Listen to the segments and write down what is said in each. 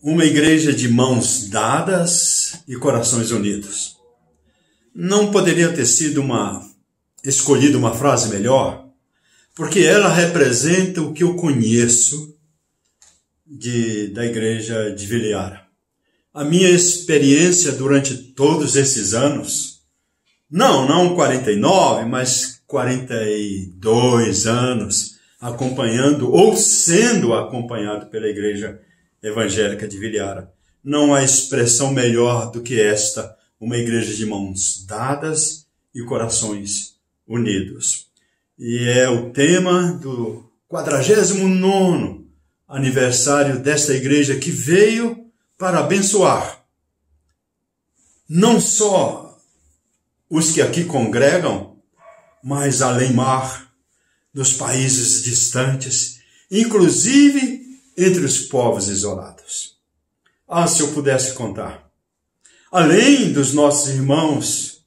Uma igreja de mãos dadas e corações unidos. Não poderia ter sido escolhida uma frase melhor, porque ela representa o que eu conheço da igreja de Viliara. A minha experiência durante todos esses anos, não 49, mas 42 anos, acompanhando ou sendo acompanhado pela igreja evangélica de Viliara. Não há expressão melhor do que esta, uma igreja de mãos dadas e corações unidos. E é o tema do 49º aniversário desta igreja que veio para abençoar não só os que aqui congregam, mas além mar, dos países distantes, inclusive entre os povos isolados. Ah, se eu pudesse contar. Além dos nossos irmãos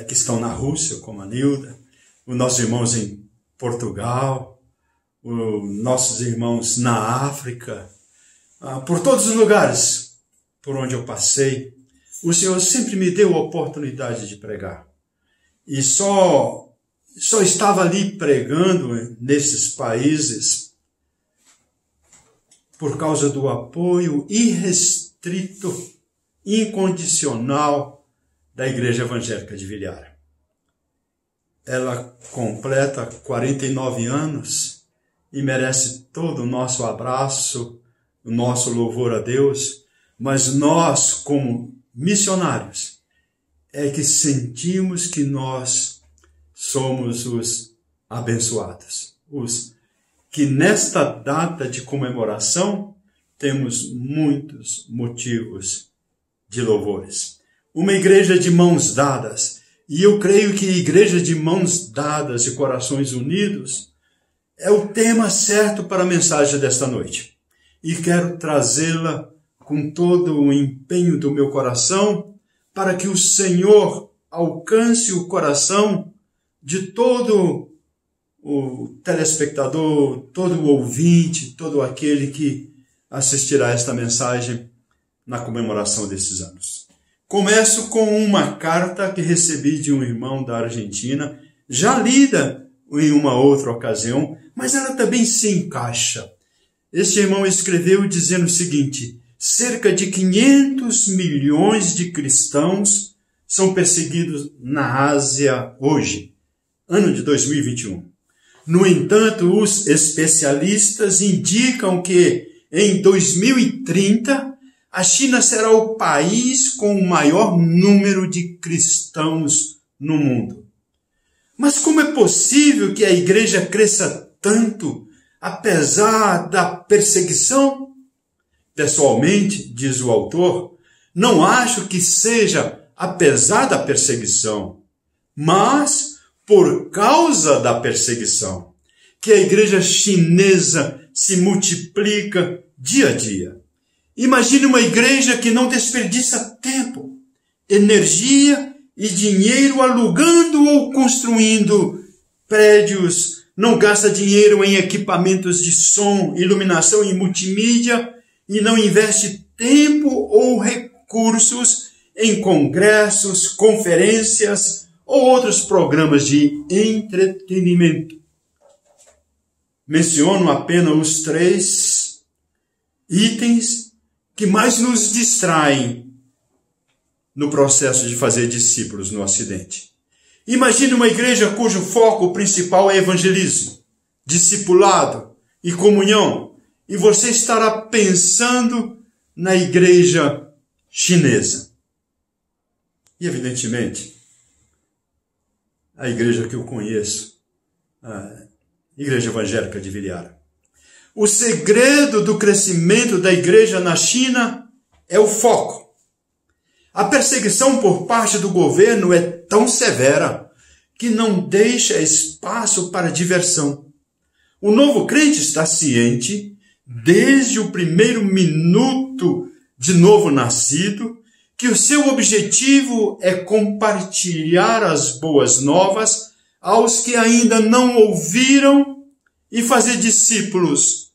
que estão na Rússia, como a Nilda, os nossos irmãos em Portugal, os nossos irmãos na África, por todos os lugares por onde eu passei, o Senhor sempre me deu a oportunidade de pregar. E só estava ali pregando nesses países por causa do apoio irrestrito, incondicional da Igreja Evangélica de Viliara. Ela completa 49 anos e merece todo o nosso abraço, o nosso louvor a Deus, mas nós, como missionários, é que sentimos que nós somos os abençoados, que nesta data de comemoração temos muitos motivos de louvores. Uma igreja de mãos dadas, e eu creio que igreja de mãos dadas e corações unidos é o tema certo para a mensagem desta noite. E quero trazê-la com todo o empenho do meu coração para que o Senhor alcance o coração de todo o telespectador, todo o ouvinte, todo aquele que assistirá a esta mensagem na comemoração desses anos. Começo com uma carta que recebi de um irmão da Argentina, já lida em uma outra ocasião, mas ela também se encaixa. Este irmão escreveu dizendo o seguinte: cerca de 500 milhões de cristãos são perseguidos na Ásia hoje, ano de 2021. No entanto, os especialistas indicam que em 2030 a China será o país com o maior número de cristãos no mundo. Mas como é possível que a igreja cresça tanto, apesar da perseguição? Pessoalmente, diz o autor, não acho que seja apesar da perseguição, mas por causa da perseguição, que a igreja chinesa se multiplica dia a dia. Imagine uma igreja que não desperdiça tempo, energia e dinheiro alugando ou construindo prédios, não gasta dinheiro em equipamentos de som, iluminação e multimídia e não investe tempo ou recursos em congressos, conferências ou outros programas de entretenimento. Menciono apenas os 3 itens que mais nos distraem no processo de fazer discípulos no Ocidente. Imagine uma igreja cujo foco principal é evangelismo, discipulado e comunhão, e você estará pensando na igreja chinesa. E, evidentemente, a igreja que eu conheço, a Igreja Evangélica de Viliara. O segredo do crescimento da igreja na China é o foco. A perseguição por parte do governo é tão severa que não deixa espaço para diversão. O novo crente está ciente, desde o primeiro minuto de novo nascido, que o seu objetivo é compartilhar as boas novas aos que ainda não ouviram e fazer discípulos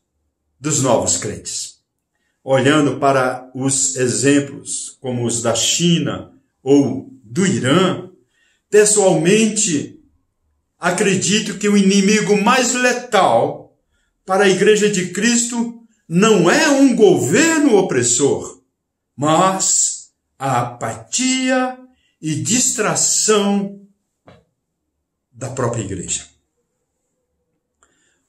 dos novos crentes. olhando para os exemplos como os da China ou do Irã, pessoalmente, acredito que o inimigo mais letal para a Igreja de Cristo não é um governo opressor, mas a apatia e distração da própria igreja.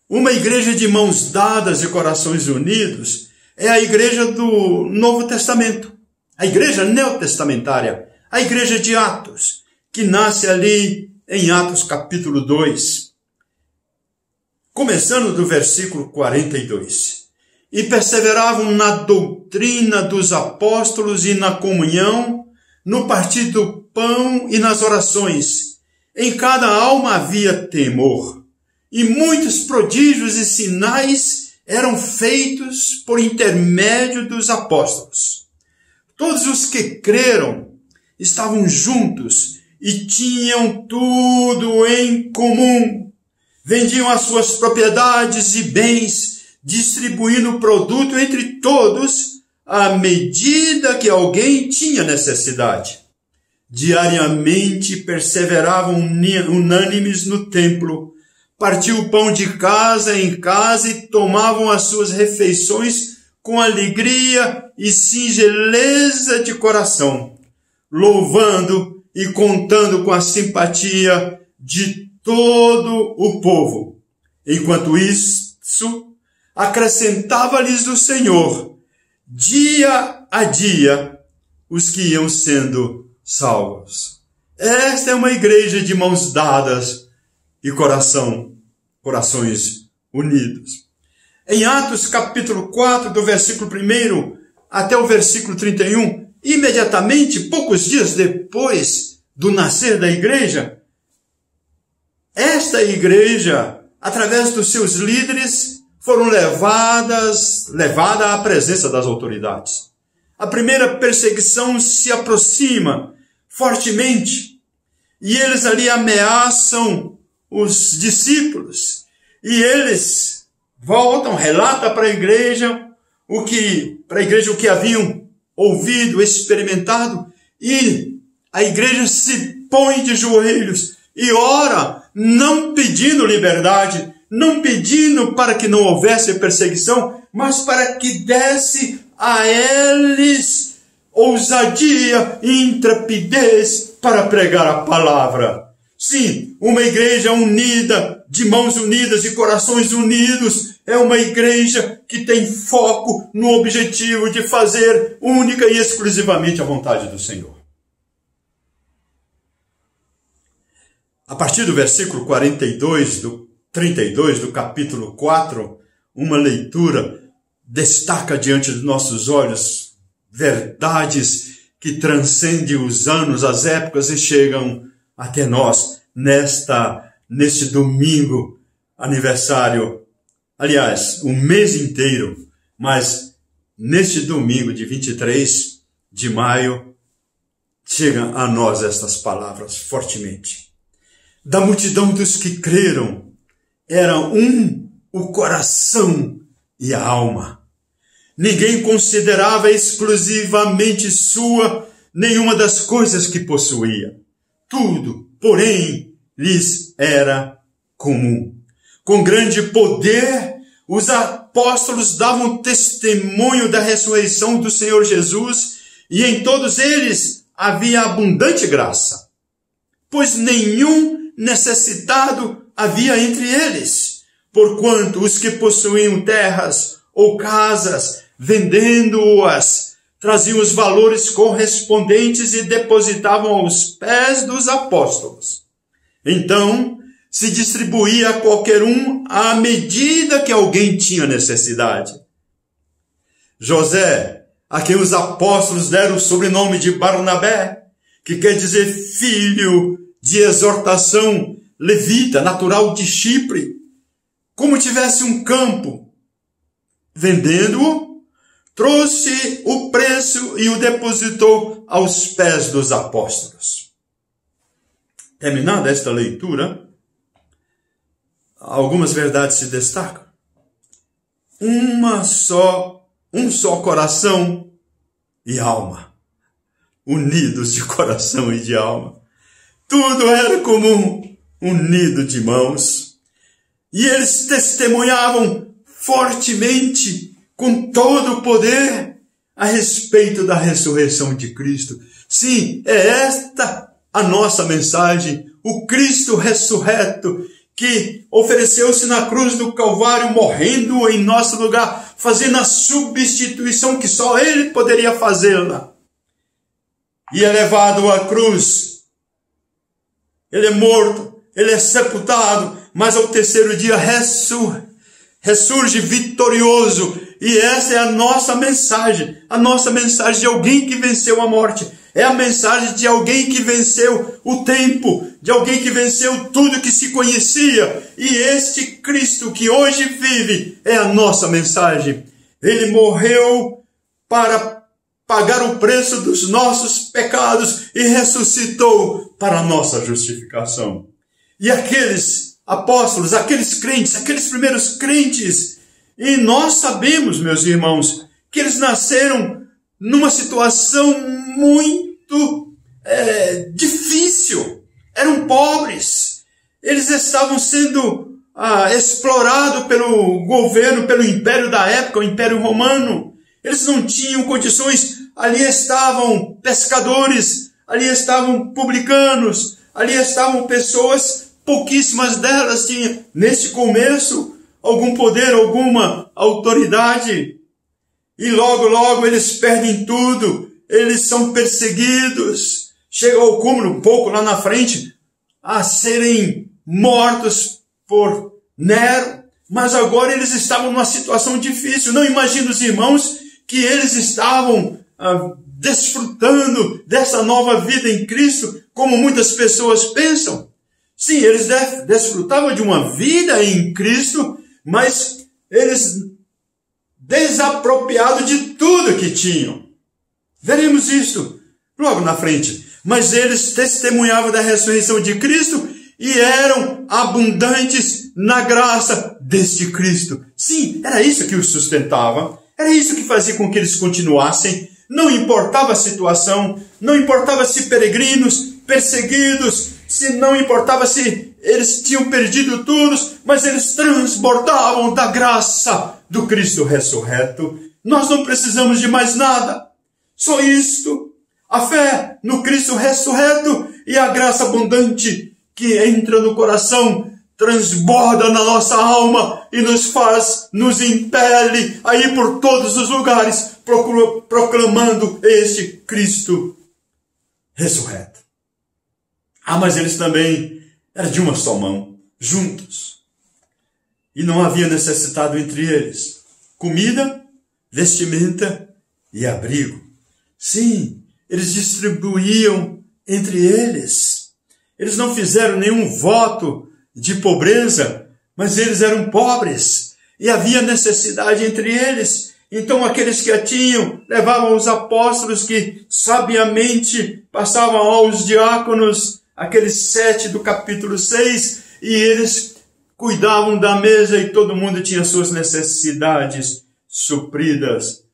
Uma igreja de mãos dadas e corações unidos é a igreja do Novo Testamento, a igreja neotestamentária, a igreja de Atos, que nasce ali em Atos capítulo 2, começando do versículo 42. E perseveravam na doutrina dos apóstolos e na comunhão, no partir do pão e nas orações. Em cada alma havia temor, e muitos prodígios e sinais eram feitos por intermédio dos apóstolos. Todos os que creram estavam juntos e tinham tudo em comum. Vendiam as suas propriedades e bens, distribuindo o produto entre todos à medida que alguém tinha necessidade. Diariamente perseveravam unânimes no templo, partiam o pão de casa em casa e tomavam as suas refeições com alegria e singeleza de coração, louvando e contando com a simpatia de todo o povo. Enquanto isso, acrescentava-lhes o Senhor, dia a dia, os que iam sendo salvos. Esta é uma igreja de mãos dadas e corações unidos. Em Atos capítulo 4, do versículo 1 até o versículo 31, imediatamente, poucos dias depois do nascer da igreja, esta igreja, através dos seus líderes, foram levada à presença das autoridades. A primeira perseguição se aproxima fortemente e eles ali ameaçam os discípulos e eles voltam, relatam para a igreja o que haviam ouvido, experimentado, e a igreja se põe de joelhos e ora, não pedindo liberdade, não pedindo para que não houvesse perseguição, mas para que desse a eles ousadia e intrepidez para pregar a palavra. Sim, uma igreja unida, de mãos unidas e corações unidos, é uma igreja que tem foco no objetivo de fazer única e exclusivamente a vontade do Senhor. A partir do versículo 32 do capítulo 4, uma leitura destaca diante dos nossos olhos verdades que transcendem os anos, as épocas e chegam até nós neste domingo aniversário. Aliás, o mês inteiro, mas neste domingo de 23 de maio, chegam a nós estas palavras fortemente. Da multidão dos que creram, era o coração e a alma. Ninguém considerava exclusivamente sua nenhuma das coisas que possuía. Tudo, porém, lhes era comum. Com grande poder, os apóstolos davam testemunho da ressurreição do Senhor Jesus, e em todos eles havia abundante graça, pois nenhum necessitado havia entre eles, porquanto os que possuíam terras ou casas, vendendo-as, traziam os valores correspondentes e depositavam aos pés dos apóstolos. Então, se distribuía a qualquer um à medida que alguém tinha necessidade. José, a quem os apóstolos deram o sobrenome de Barnabé, que quer dizer filho de exortação, levita, natural de Chipre, como tivesse um campo, vendendo-o, trouxe o preço e o depositou aos pés dos apóstolos. Terminada esta leitura, algumas verdades se destacam. Uma só um só coração e alma, unidos de coração e de alma. Tudo era comum, unido de mãos. E eles testemunhavam fortemente, com todo o poder, a respeito da ressurreição de Cristo. Sim, é esta a nossa mensagem. O Cristo ressurreto, que ofereceu-se na cruz do Calvário, morrendo em nosso lugar, fazendo a substituição que só Ele poderia fazê-la. E é levado à cruz. Ele é morto, Ele é sepultado, mas ao terceiro dia ressurge vitorioso. E essa é a nossa mensagem de alguém que venceu a morte. É a mensagem de alguém que venceu o tempo, de alguém que venceu tudo que se conhecia. E este Cristo que hoje vive é a nossa mensagem. Ele morreu para pagar o preço dos nossos pecados e ressuscitou para a nossa justificação. E aqueles apóstolos, aqueles crentes, aqueles primeiros crentes, e nós sabemos, meus irmãos, que eles nasceram numa situação muito difícil. Eram pobres. Eles estavam sendo explorados pelo governo, pelo império da época, o Império Romano. Eles não tinham condições. Ali estavam pescadores, ali estavam publicanos, ali estavam pessoas, pouquíssimas delas tinham, nesse começo, algum poder, alguma autoridade. E logo eles perdem tudo. Eles são perseguidos. Chega ao cúmulo, um pouco lá na frente, a serem mortos por Nero. Mas agora eles estavam numa situação difícil. Não imagino os irmãos que eles estavam desfrutando dessa nova vida em Cristo, como muitas pessoas pensam. Sim, eles desfrutavam de uma vida em Cristo, mas eles desapropriados de tudo que tinham. Veremos isso logo na frente. Mas eles testemunhavam da ressurreição de Cristo e eram abundantes na graça deste Cristo. Sim, era isso que os sustentava. Era isso que fazia com que eles continuassem. Não importava a situação, não importava se peregrinos, perseguidos, se não importava se eles tinham perdido tudo, mas eles transbordavam da graça do Cristo ressurreto. Nós não precisamos de mais nada. Só isto, a fé no Cristo ressurreto e a graça abundante que entra no coração, transborda na nossa alma e nos impele a ir por todos os lugares proclamando este Cristo ressurreto. Mas eles também eram de uma só mão, juntos. E não havia necessitado entre eles comida, vestimenta e abrigo. Sim, eles distribuíam entre eles. Eles não fizeram nenhum voto de pobreza, mas eles eram pobres e havia necessidade entre eles. Então aqueles que a tinham levavam os apóstolos que sabiamente passavam aos diáconos, aqueles 7 do capítulo 6, e eles cuidavam da mesa e todo mundo tinha suas necessidades supridas.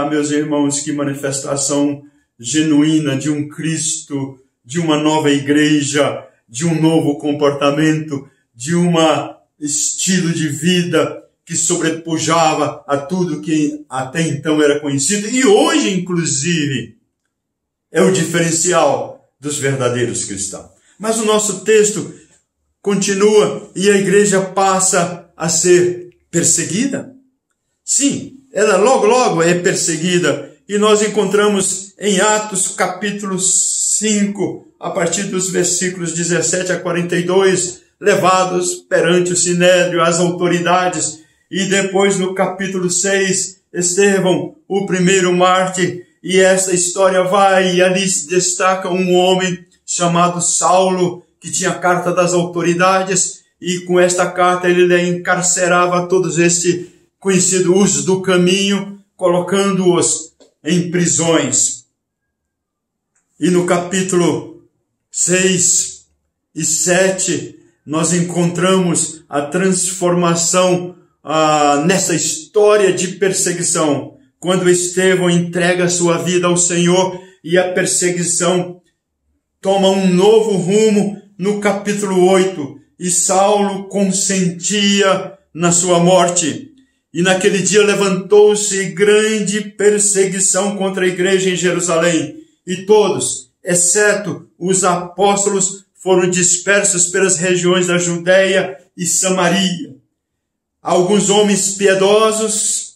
Meus irmãos, que manifestação genuína de um Cristo, de uma nova igreja, de um novo comportamento, de um estilo de vida que sobrepujava a tudo que até então era conhecido. E hoje, inclusive, é o diferencial dos verdadeiros cristãos. Mas o nosso texto continua e a igreja passa a ser perseguida. Sim, ela logo é perseguida. E nós encontramos em Atos capítulo 5, a partir dos versículos 17 a 42, levados perante o Sinédrio, as autoridades. E depois no capítulo 6, Estevão, o primeiro mártir. E essa história vai, e ali se destaca um homem chamado Saulo, que tinha a carta das autoridades, e com esta carta ele encarcerava todos estes conhecidos do caminho, colocando-os em prisões. E no capítulo 6 e 7, nós encontramos a transformação nessa história de perseguição. quando Estevão entrega sua vida ao Senhor e a perseguição toma um novo rumo no capítulo 8, e Saulo consentia na sua morte. E naquele dia levantou-se grande perseguição contra a igreja em Jerusalém, e todos, exceto os apóstolos, foram dispersos pelas regiões da Judéia e Samaria. Alguns homens piedosos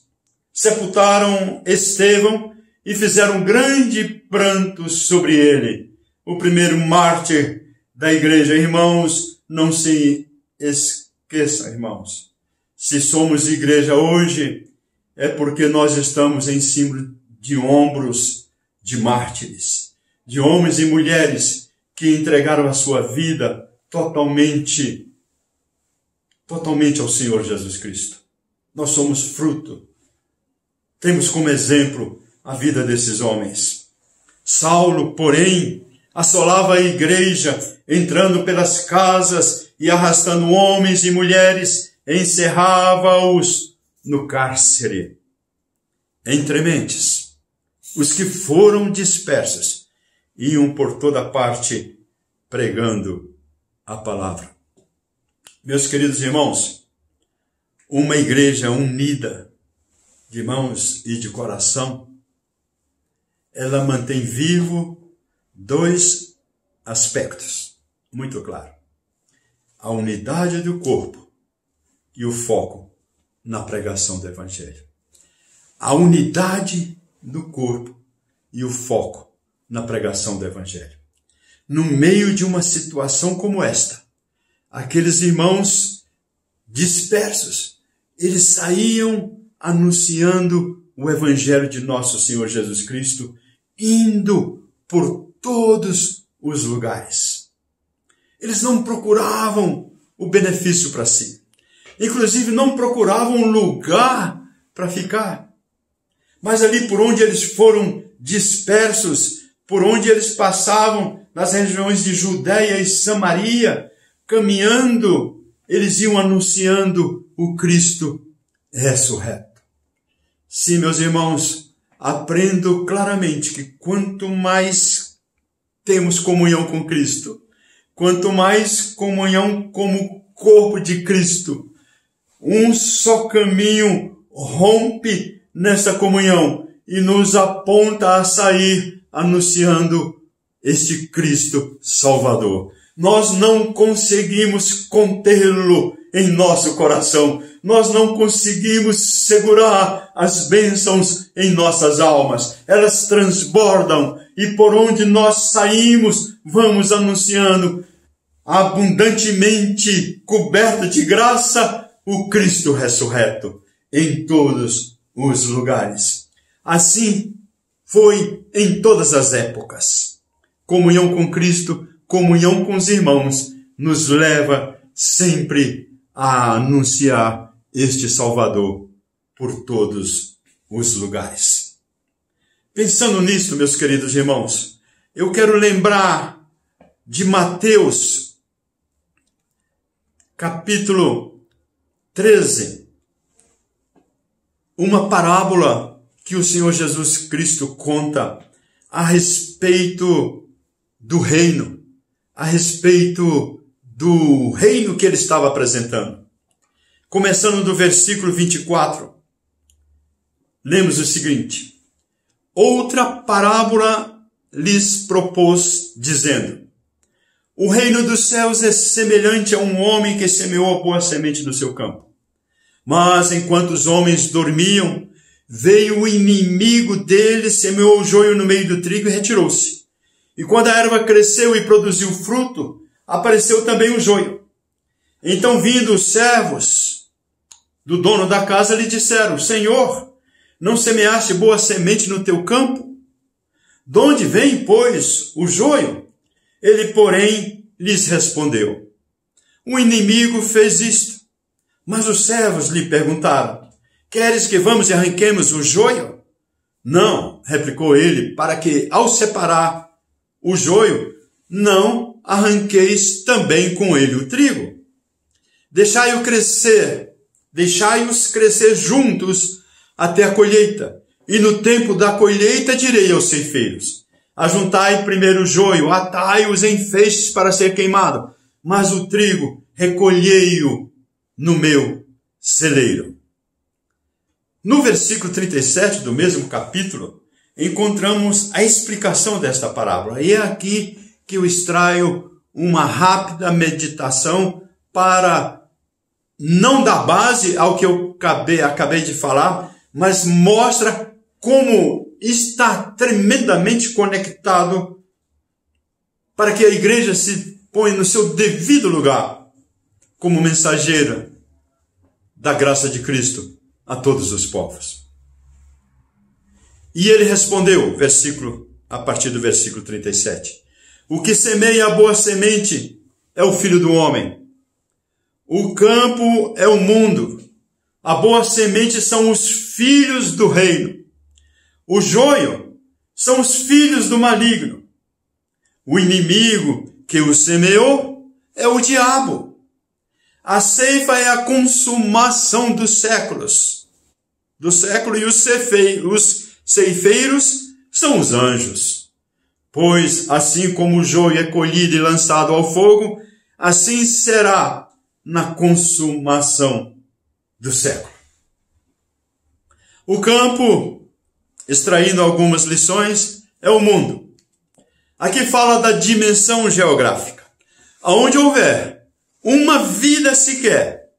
sepultaram Estevão e fizeram grande pranto sobre ele. O primeiro mártir da igreja. Irmãos, não se esqueçam, irmãos. Se somos igreja hoje, é porque nós estamos em cima de ombros de mártires, de homens e mulheres que entregaram a sua vida totalmente ao Senhor Jesus Cristo. Nós somos fruto. Temos como exemplo a vida desses homens. Saulo, porém, assolava a igreja, entrando pelas casas e arrastando homens e mulheres, encerrava-os no cárcere. Entre mentes, os que foram dispersos iam por toda parte pregando a palavra. Meus queridos irmãos, uma igreja unida de mãos e de coração, ela mantém vivo dois aspectos muito claros: a unidade do corpo e o foco na pregação do Evangelho. A unidade do corpo e o foco na pregação do Evangelho. No meio de uma situação como esta, aqueles irmãos dispersos, eles saíam anunciando o Evangelho de nosso Senhor Jesus Cristo, indo por todos os lugares. Eles não procuravam o benefício para si. Inclusive, não procuravam um lugar para ficar. Mas ali por onde eles foram dispersos, por onde eles passavam, nas regiões de Judéia e Samaria, caminhando, eles iam anunciando o Cristo ressurreto. Sim, meus irmãos, aprendo claramente que quanto mais temos comunhão com Cristo, quanto mais comunhão como corpo de Cristo, um só caminho rompe nessa comunhão e nos aponta a sair anunciando este Cristo Salvador. Nós não conseguimos contê-lo em nosso coração. Nós não conseguimos segurar as bênçãos em nossas almas. Elas transbordam e por onde nós saímos, vamos anunciando abundantemente coberto de graça o Cristo ressurreto em todos os lugares. Assim foi em todas as épocas. Comunhão com Cristo, comunhão com os irmãos, nos leva sempre a anunciar este Salvador por todos os lugares. Pensando nisto, meus queridos irmãos, eu quero lembrar de Mateus, capítulo 13, uma parábola que o Senhor Jesus Cristo conta a respeito do reino, a respeito do reino que ele estava apresentando. Começando do versículo 24, lemos o seguinte: outra parábola lhes propôs, dizendo: o reino dos céus é semelhante a um homem que semeou a boa semente no seu campo. Mas enquanto os homens dormiam, veio o inimigo deles, semeou o joio no meio do trigo e retirou-se. E quando a erva cresceu e produziu fruto, apareceu também o joio. Então, vindo os servos do dono da casa, lhe disseram: Senhor, não semeaste boa semente no teu campo? De onde vem, pois, o joio? Ele, porém, lhes respondeu: o inimigo fez isto. Mas os servos lhe perguntaram: queres que vamos e arranquemos o joio? Não, replicou ele, para que, ao separar o joio, não arranqueis também com ele o trigo. Deixai-os crescer juntos até a colheita. E no tempo da colheita direi aos ceifeiros: ajuntai primeiro o joio, atai-os em feixes para ser queimado, mas o trigo recolhei-o no meu celeiro. No versículo 37 do mesmo capítulo, encontramos a explicação desta parábola. E é aqui que eu extraio uma rápida meditação para não dar base ao que eu acabei de falar, mas mostra como está tremendamente conectado para que a igreja se ponha no seu devido lugar como mensageira da graça de Cristo a todos os povos. E ele respondeu, a partir do versículo 37, o que semeia a boa semente é o Filho do Homem. O campo é o mundo. A boa semente são os filhos do reino. O joio são os filhos do maligno. O inimigo que o semeou é o diabo. A ceifa é a consumação dos séculos. Do século, e os ceifeiros são os anjos. Pois, assim como o joio é colhido e lançado ao fogo, assim será na consumação do século. O campo, extraindo algumas lições, é o mundo. Aqui fala da dimensão geográfica. Aonde houver uma vida sequer,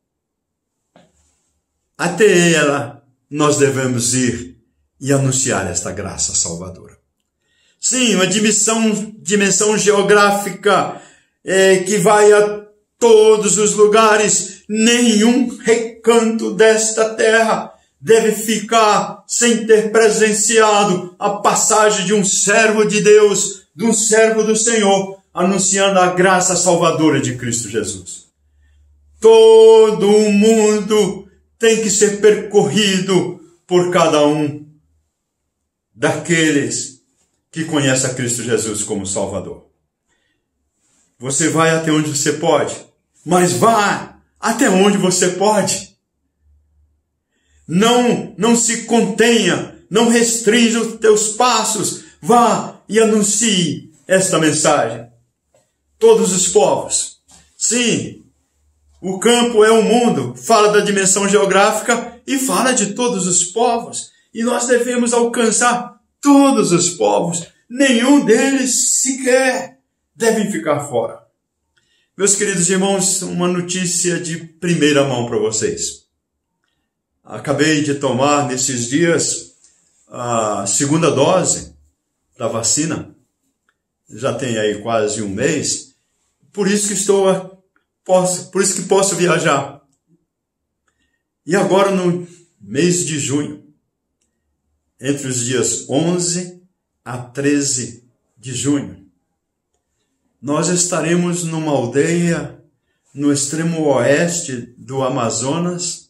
até ela nós devemos ir e anunciar esta graça salvadora. Sim, uma dimensão geográfica que vai a todos os lugares. Nenhum recanto desta terra deve ficar sem ter presenciado a passagem de um servo de Deus, de um servo do Senhor, anunciando a graça salvadora de Cristo Jesus. Todo o mundo tem que ser percorrido por cada um daqueles que conhecem a Cristo Jesus como Salvador. Você vai até onde você pode, mas vá até onde você pode. Não se contenha, não restrinja os teus passos. Vá e anuncie esta mensagem. Todos os povos. Sim, o campo é o mundo, fala da dimensão geográfica e fala de todos os povos. E nós devemos alcançar todos os povos. Nenhum deles sequer devem ficar fora. Meus queridos irmãos, uma notícia de primeira mão para vocês. Acabei de tomar nesses dias a segunda dose da vacina. Já tem aí quase um mês. Por isso que posso viajar. E agora no mês de junho, entre os dias 11 a 13 de junho, nós estaremos numa aldeia no extremo oeste do Amazonas,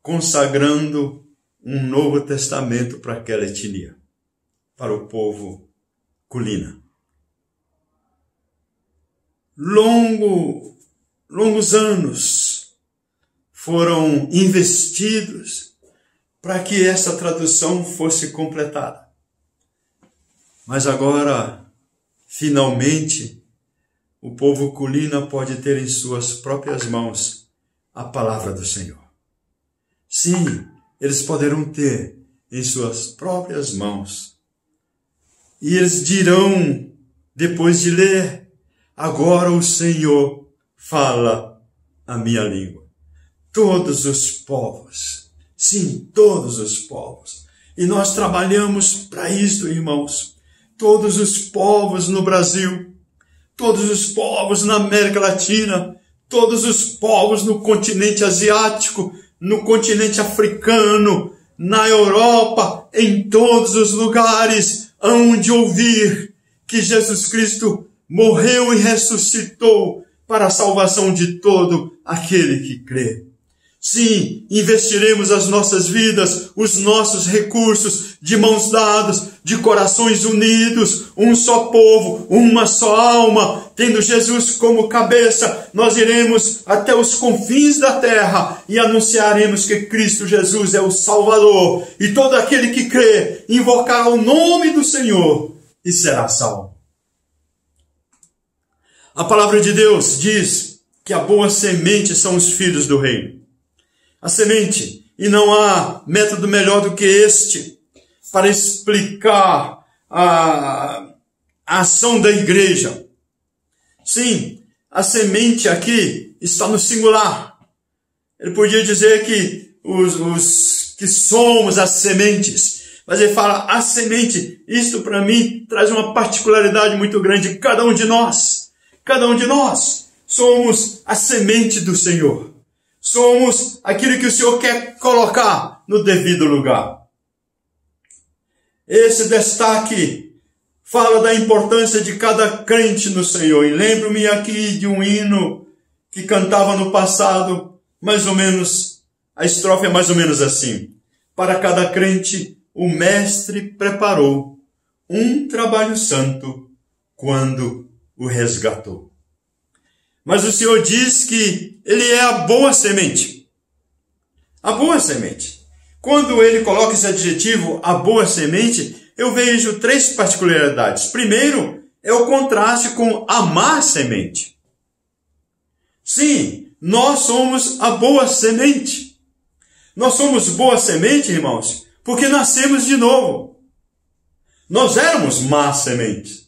consagrando um Novo Testamento para aquela etnia, para o povo Kulina. Longos anos foram investidos para que essa tradução fosse completada. Mas agora, finalmente, o povo Kulina pode ter em suas próprias mãos a palavra do Senhor. Sim, eles poderão ter em suas próprias mãos. E eles dirão, depois de ler, agora o Senhor fala a minha língua. Todos os povos, sim, todos os povos. E nós trabalhamos para isto, irmãos. Todos os povos no Brasil, todos os povos na América Latina, todos os povos no continente asiático, no continente africano, na Europa, em todos os lugares onde ouvir que Jesus Cristo morreu e ressuscitou para a salvação de todo aquele que crê. Sim, investiremos as nossas vidas, os nossos recursos, de mãos dadas, de corações unidos, um só povo, uma só alma, tendo Jesus como cabeça, nós iremos até os confins da terra e anunciaremos que Cristo Jesus é o Salvador, e todo aquele que crê invocará o nome do Senhor e será salvo. A palavra de Deus diz que a boa semente são os filhos do reino. A semente, e não há método melhor do que este para explicar a ação da igreja. Sim, a semente aqui está no singular. Ele podia dizer que os que somos as sementes, mas ele fala a semente. Isto para mim traz uma particularidade muito grande. Cada um de nós somos a semente do Senhor. Somos aquilo que o Senhor quer colocar no devido lugar. Esse destaque fala da importância de cada crente no Senhor. E lembro-me aqui de um hino que cantava no passado, mais ou menos, a estrofe é mais ou menos assim. Para cada crente, o Mestre preparou um trabalho santo quando o resgatou. Mas o Senhor diz que Ele é a boa semente. A boa semente. Quando Ele coloca esse adjetivo, a boa semente, eu vejo três particularidades. Primeiro, é o contraste com a má semente. Sim, nós somos a boa semente. Nós somos boa semente, irmãos, porque nascemos de novo. Nós éramos má sementes.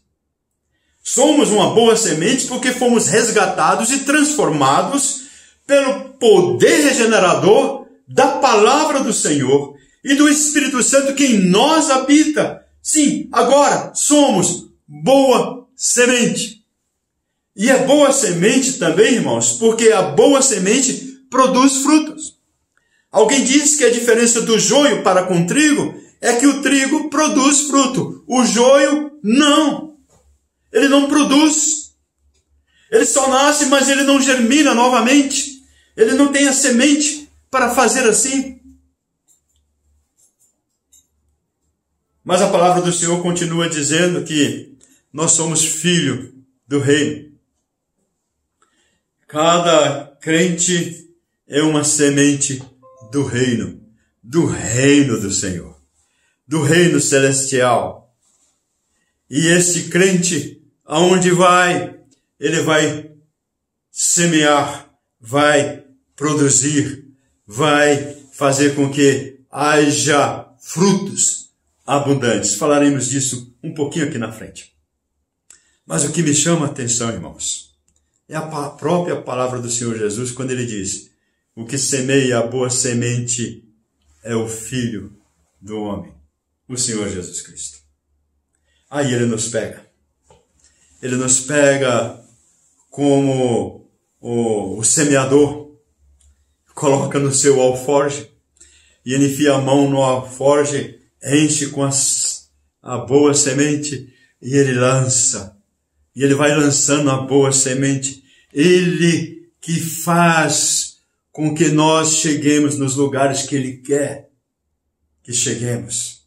Somos uma boa semente porque fomos resgatados e transformados pelo poder regenerador da palavra do Senhor e do Espírito Santo que em nós habita. Sim, agora somos boa semente. E é boa semente também, irmãos, porque a boa semente produz frutos. Alguém diz que a diferença do joio para com o trigo é que o trigo produz fruto, o joio não. Ele não produz. Ele só nasce, mas ele não germina novamente. Ele não tem a semente para fazer assim. Mas a palavra do Senhor continua dizendo que nós somos filho do reino. Cada crente é uma semente do reino do Senhor, do reino celestial. E este crente, aonde vai, ele vai semear, vai produzir, vai fazer com que haja frutos abundantes. Falaremos disso um pouquinho aqui na frente. Mas o que me chama a atenção, irmãos, é a própria palavra do Senhor Jesus, quando ele diz: o que semeia a boa semente é o Filho do homem, o Senhor Jesus Cristo. Aí ele nos pega. Ele nos pega como o semeador coloca no seu alforje e ele enfia a mão no alforje, enche com a boa semente e ele lança. E ele vai lançando a boa semente. Ele que faz com que nós cheguemos nos lugares que Ele quer que cheguemos.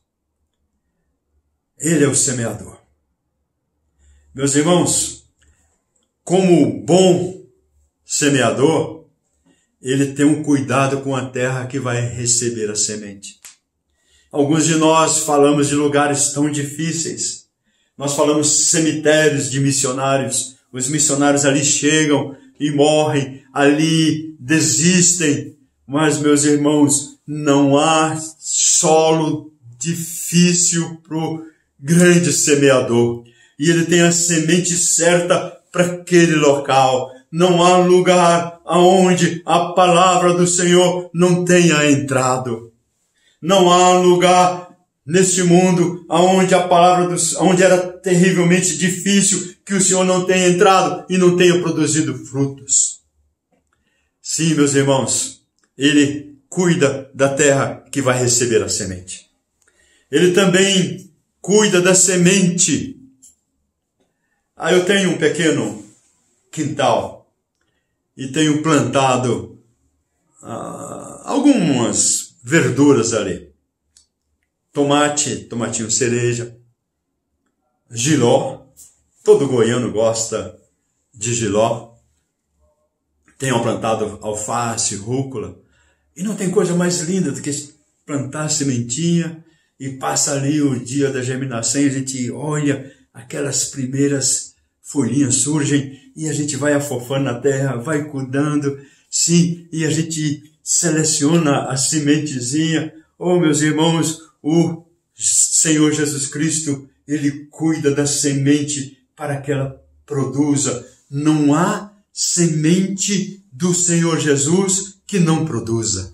Ele é o semeador. Meus irmãos, como bom semeador, ele tem um cuidado com a terra que vai receber a semente. Alguns de nós falamos de lugares tão difíceis. Nós falamos cemitérios de missionários. Os missionários ali chegam e morrem, ali desistem. Mas, meus irmãos, não há solo difícil para o grande semeador. E ele tem a semente certa para aquele local. Não há lugar aonde a palavra do Senhor não tenha entrado. Não há lugar neste mundo onde a palavra onde era terrivelmente difícil que o Senhor não tenha entrado e não tenha produzido frutos. Sim, meus irmãos, Ele cuida da terra que vai receber a semente. Ele também cuida da semente. Eu tenho um pequeno quintal e tenho plantado algumas verduras ali. Tomatinho cereja, jiló. Todo goiano gosta de jiló. Tenham plantado alface, rúcula. E não tem coisa mais linda do que plantar sementinha e passa ali o dia da germinação e a gente olha aquelas primeiras folhinhas surgem e a gente vai afofando na terra, vai cuidando, sim, e a gente seleciona a sementezinha. Oh, meus irmãos, o Senhor Jesus Cristo, Ele cuida da semente para que ela produza. Não há semente do Senhor Jesus que não produza.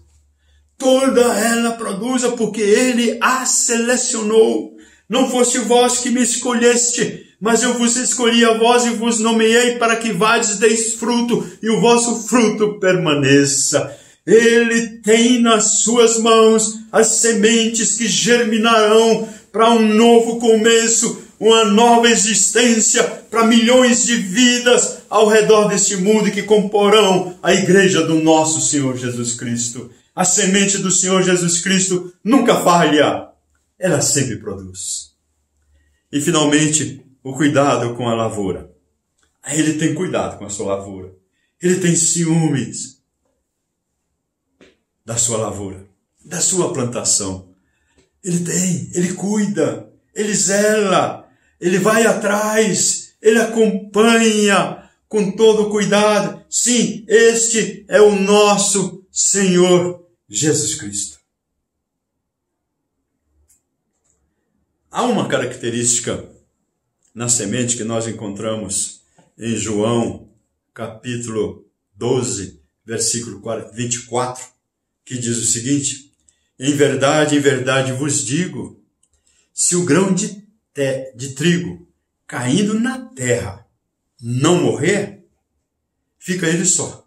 Toda ela produza porque Ele a selecionou. Não fosse vós que me escolheste, mas eu vos escolhi a vós e vos nomeei para que vades, deis fruto e o vosso fruto permaneça. Ele tem nas suas mãos as sementes que germinarão para um novo começo, uma nova existência, para milhões de vidas ao redor deste mundo que comporão a igreja do nosso Senhor Jesus Cristo. A semente do Senhor Jesus Cristo nunca falha, ela sempre produz. E finalmente, o cuidado com a lavoura. Ele tem cuidado com a sua lavoura. Ele tem ciúmes da sua lavoura, da sua plantação. Ele cuida, ele zela, ele vai atrás, ele acompanha com todo cuidado. Sim, este é o nosso Senhor Jesus Cristo. Há uma característica na semente que nós encontramos em João, capítulo 12, versículo 24, que diz o seguinte: em verdade vos digo, se o grão de trigo caindo na terra não morrer, fica ele só.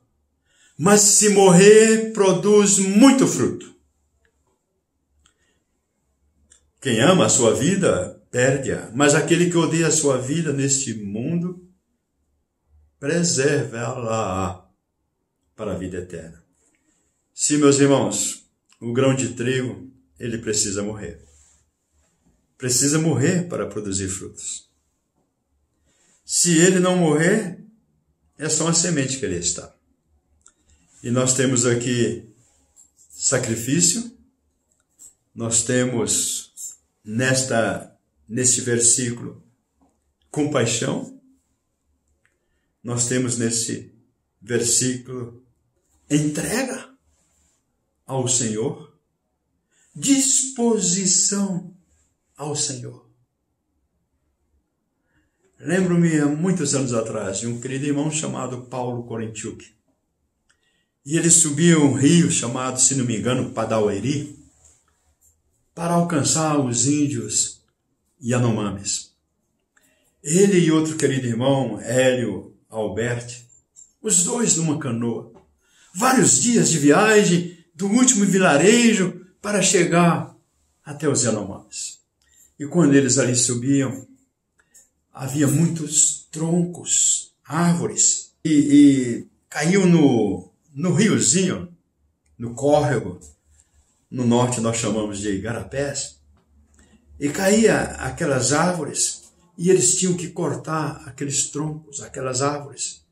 Mas se morrer, produz muito fruto. Quem ama a sua vida, perde-a. Mas aquele que odeia a sua vida neste mundo, preserva-la para a vida eterna. Sim, meus irmãos, o grão de trigo, ele precisa morrer. Precisa morrer para produzir frutos. Se ele não morrer, é só uma semente que ele está. E nós temos aqui sacrifício, nós temos neste versículo compaixão, nós temos nesse versículo entrega ao Senhor, disposição ao Senhor. Lembro-me há muitos anos atrás de um querido irmão chamado Paulo Korenchuk. E ele subia um rio chamado, se não me engano, Padaueri, para alcançar os índios Yanomamis. Ele e outro querido irmão, Hélio Alberti, os dois numa canoa. Vários dias de viagem do último vilarejo para chegar até os Yanomamis. E quando eles ali subiam, havia muitos troncos, árvores, e caiu no riozinho, no córrego. No norte nós chamamos de igarapés, e caía aquelas árvores, e eles tinham que cortar aqueles troncos, aquelas árvores,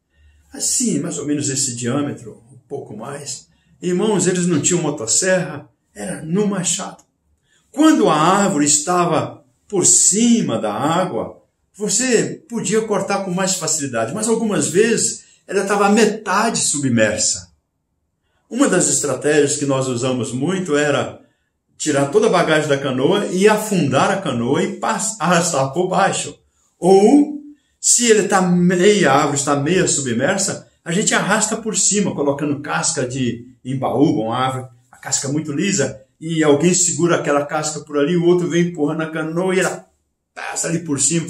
assim, mais ou menos esse diâmetro, um pouco mais. Irmãos, eles não tinham motosserra, era no machado. Quando a árvore estava por cima da água, você podia cortar com mais facilidade, mas algumas vezes ela estava a metade submersa. Uma das estratégias que nós usamos muito era tirar toda a bagagem da canoa e afundar a canoa e arrastar por baixo. Ou, se ele está meia árvore, está meia submersa, a gente arrasta por cima, colocando casca de embaúba, uma árvore, a casca muito lisa, e alguém segura aquela casca por ali, o outro vem empurrando a canoa e ela passa ali por cima.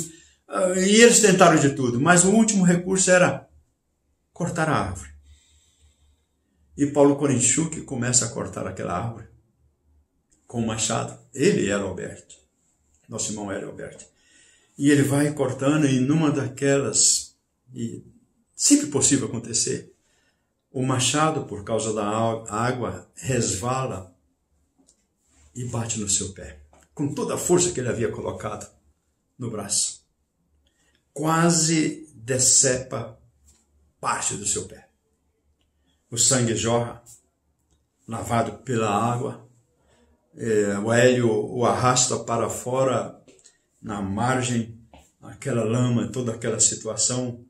E eles tentaram de tudo, mas o último recurso era cortar a árvore. E Paulo Korenchuk começa a cortar aquela árvore com o machado. Ele era Alberti, nosso irmão era Alberti. E ele vai cortando, e numa daquelas, e sempre possível acontecer, O machado, por causa da água, resvala e bate no seu pé, com toda a força que ele havia colocado no braço. Quase decepa parte do seu pé. O sangue jorra, lavado pela água. O Hélio o arrasta para fora, na margem, aquela lama, toda aquela situação,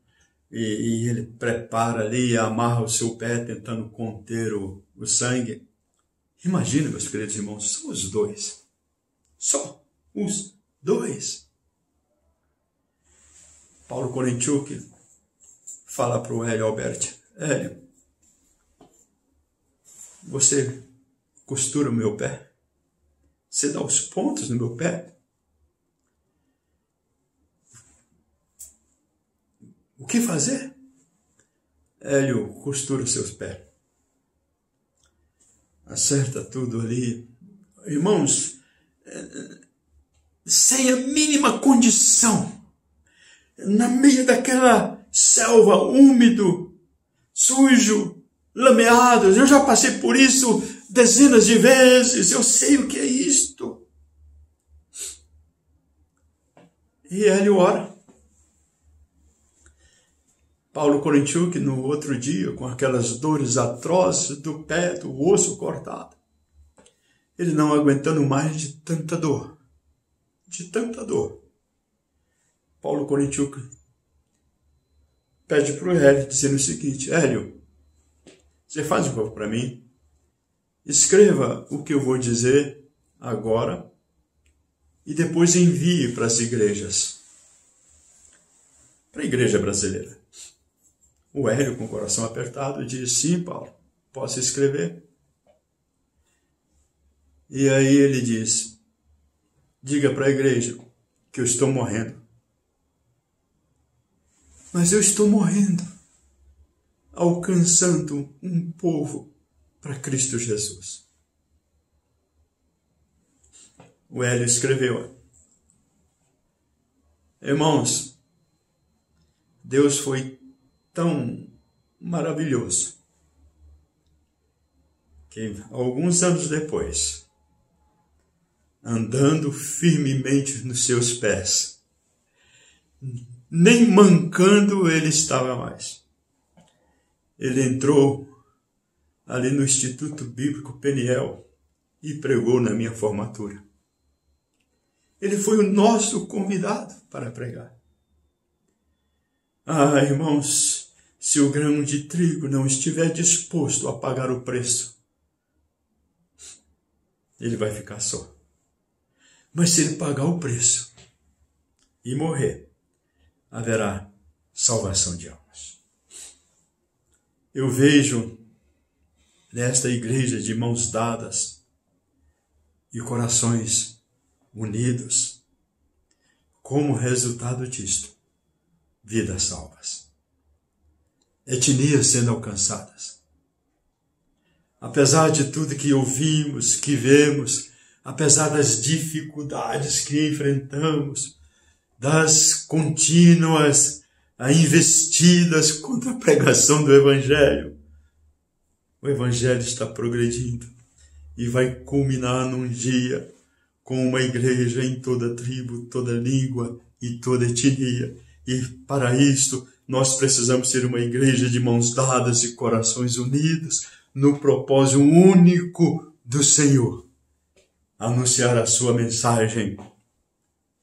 e ele prepara ali, amarra o seu pé, tentando conter o sangue. Imagina, meus queridos irmãos, são os dois. Só os dois. Paulo Korinchuk fala para o Hélio Albert: Hélio, você costura o meu pé? Você dá os pontos no meu pé? O que fazer? Hélio costura os seus pés. Acerta tudo ali. Irmãos, sem a mínima condição, no meio daquela selva úmido, sujo, lameado. Eu já passei por isso dezenas de vezes. Eu sei o que é isto. E Hélio ora. Paulo Korinchuk, no outro dia, com aquelas dores atrozes do pé, do osso cortado, ele não aguentando mais de tanta dor. Paulo Korinchuk pede para o Hélio, dizendo o seguinte: Hélio, você faz um favor para mim? Escreva o que eu vou dizer agora e depois envie para as igrejas. Para a igreja brasileira. O Hélio, com o coração apertado, diz: sim, Paulo, posso escrever? E aí ele diz: diga para a igreja que eu estou morrendo. Mas eu estou morrendo, alcançando um povo para Cristo Jesus. O Hélio escreveu: irmãos, Deus foi tão maravilhoso que alguns anos depois, andando firmemente nos seus pés, nem mancando ele estava mais. Ele entrou ali no Instituto Bíblico Peniel e pregou na minha formatura. Ele foi o nosso convidado para pregar. Ah, irmãos, se o grão de trigo não estiver disposto a pagar o preço, ele vai ficar só. Mas se ele pagar o preço e morrer, haverá salvação de almas. Eu vejo nesta igreja de mãos dadas e corações unidos, como resultado disto, vidas salvas, etnias sendo alcançadas. Apesar de tudo que ouvimos, que vemos, apesar das dificuldades que enfrentamos, das contínuas investidas contra a pregação do Evangelho, o Evangelho está progredindo e vai culminar num dia com uma igreja em toda tribo, toda língua e toda etnia. E para isto, nós precisamos ser uma igreja de mãos dadas e corações unidos, no propósito único do Senhor, anunciar a sua mensagem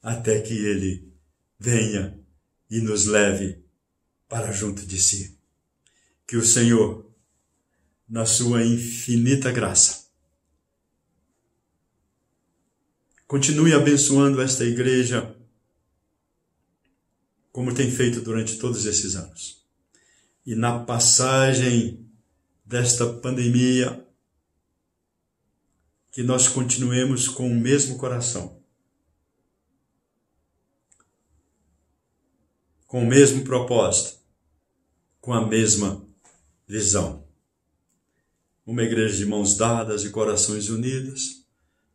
até que Ele venha e nos leve para junto de si. Que o Senhor, na sua infinita graça, continue abençoando esta igreja como tem feito durante todos esses anos. E na passagem desta pandemia, que nós continuemos com o mesmo coração, com o mesmo propósito, com a mesma visão. Uma igreja de mãos dadas e corações unidos,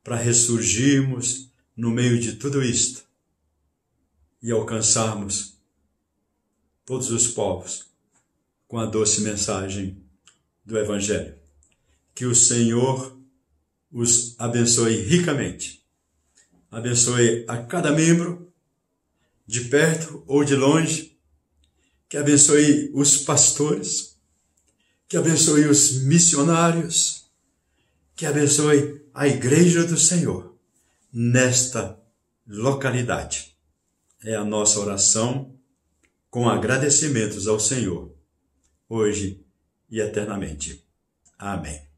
para ressurgirmos no meio de tudo isto e alcançarmos todos os povos com a doce mensagem do Evangelho. Que o Senhor os abençoe ricamente. Abençoe a cada membro, de perto ou de longe. Que abençoe os pastores. Que abençoe os missionários. Que abençoe a Igreja do Senhor nesta localidade. É a nossa oração com agradecimentos ao Senhor, hoje e eternamente. Amém.